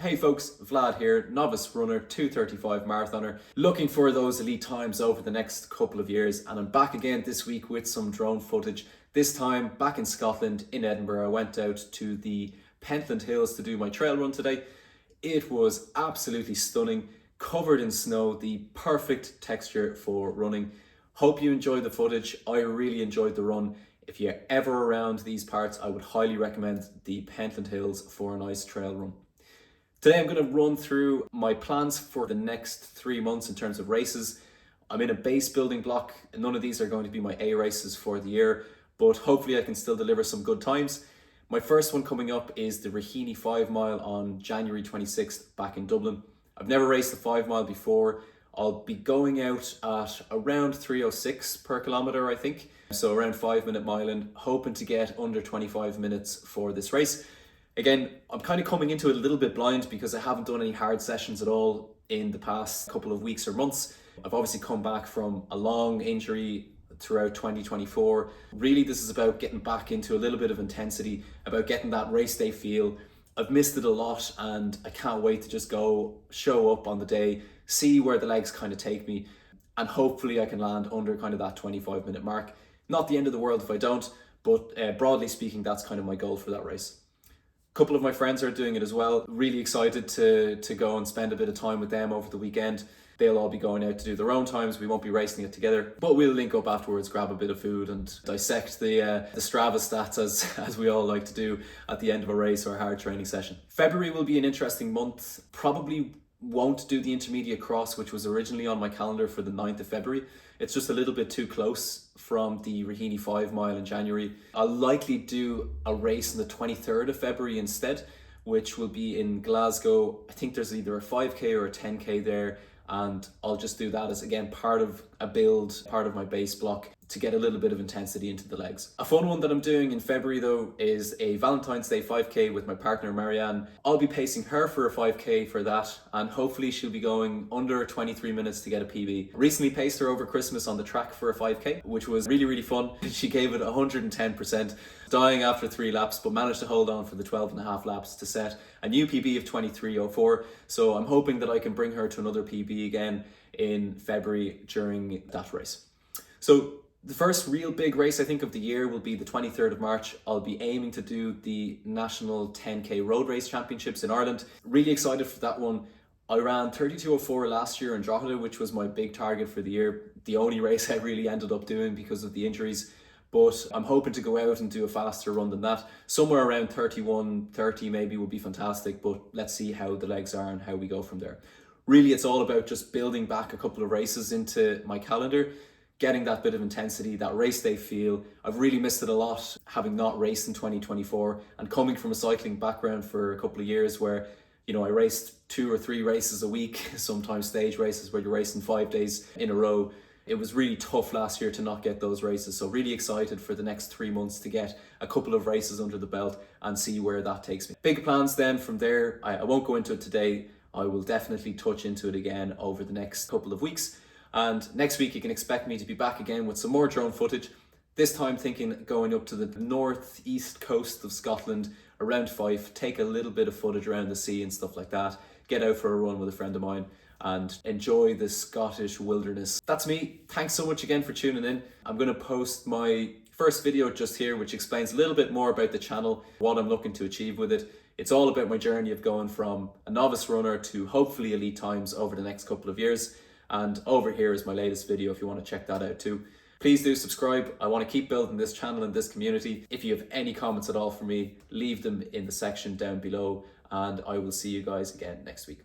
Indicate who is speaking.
Speaker 1: Hey folks, Vlad here, novice runner, 2:35 marathoner, looking for those elite times over the next couple of years, and I'm back again this week with some drone footage. This time back in Scotland, in Edinburgh. I went out to the Pentland Hills to do my trail run today. It was absolutely stunning, covered in snow, the perfect texture for running. Hope you enjoyed the footage. I really enjoyed the run. If you're ever around these parts, I would highly recommend the Pentland Hills for a nice trail run. Today I'm going to run through my plans for the next 3 months in terms of races. I'm in a base building block. None of these are going to be my A races for the year, but hopefully I can still deliver some good times. My first one coming up is the Raheny 5 mile on January 26th back in Dublin. I've never raced the 5 mile before. I'll be going out at around 3:06 per kilometre, I think. So around 5-minute miling, hoping to get under 25 minutes for this race. Again, I'm kind of coming into it a little bit blind because I haven't done any hard sessions at all in the past couple of weeks or months. I've obviously come back from a long injury throughout 2024. Really, this is about getting back into a little bit of intensity, about getting that race day feel. I've missed it a lot and I can't wait to just go show up on the day, see where the legs kind of take me, and hopefully I can land under kind of that 25-minute mark. Not the end of the world if I don't, but broadly speaking, that's kind of my goal for that race. A couple of my friends are doing it as well. Really excited to go and spend a bit of time with them over the weekend. They'll all be going out to do their own times. We won't be racing it together, but we'll link up afterwards, grab a bit of food and dissect the Strava stats as we all like to do at the end of a race or a hard training session. February will be an interesting month. Probably won't do the intermediate cross, which was originally on my calendar for the 9th of February. It's just a little bit too close from the Raheny 5 mile in January. I'll likely do a race on the 23rd of February instead, which will be in Glasgow. I think there's either a 5k or a 10k there, and I'll just do that as, again, part of a build, part of my base block to get a little bit of intensity into the legs. A fun one that I'm doing in February though is a Valentine's Day 5k with my partner Marianne. I'll be pacing her for a 5k for that, and hopefully she'll be going under 23 minutes to get a PB. Recently paced her over Christmas on the track for a 5k, which was really fun. She gave it 110%, dying after 3 laps, but managed to hold on for the 12.5 laps to set a new PB of 23:04. So I'm hoping that I can bring her to another PB again in February during that race. So the first real big race I think of the year will be the 23rd of March. I'll be aiming to do the National 10k Road Race Championships in Ireland. Really excited for that one. I ran 32:04 last year in Drogheda, which was my big target for the year. The only race I really ended up doing because of the injuries. But I'm hoping to go out and do a faster run than that. Somewhere around 31:30 maybe would be fantastic, but let's see how the legs are and how we go from there. Really, it's all about just building back a couple of races into my calendar, getting that bit of intensity, that race day feel. I've really missed it a lot, having not raced in 2024 and coming from a cycling background for a couple of years where, you know, I raced 2 or 3 races a week, sometimes stage races where you're racing 5 days in a row. It was really tough last year to not get those races. So really excited for the next 3 months to get a couple of races under the belt and see where that takes me. Big plans then from there. I won't go into it today. I will definitely touch into it again over the next couple of weeks. And next week you can expect me to be back again with some more drone footage. This time thinking going up to the northeast coast of Scotland, around Fife, take a little bit of footage around the sea and stuff like that. Get out for a run with a friend of mine and enjoy the Scottish wilderness. That's me. Thanks so much again for tuning in. I'm going to post my first video just here, which explains a little bit more about the channel, what I'm looking to achieve with it. It's all about my journey of going from a novice runner to hopefully elite times over the next couple of years. And over here is my latest video if you want to check that out too. Please do subscribe. I want to keep building this channel and this community. If you have any comments at all for me, leave them in the section down below, and I will see you guys again next week.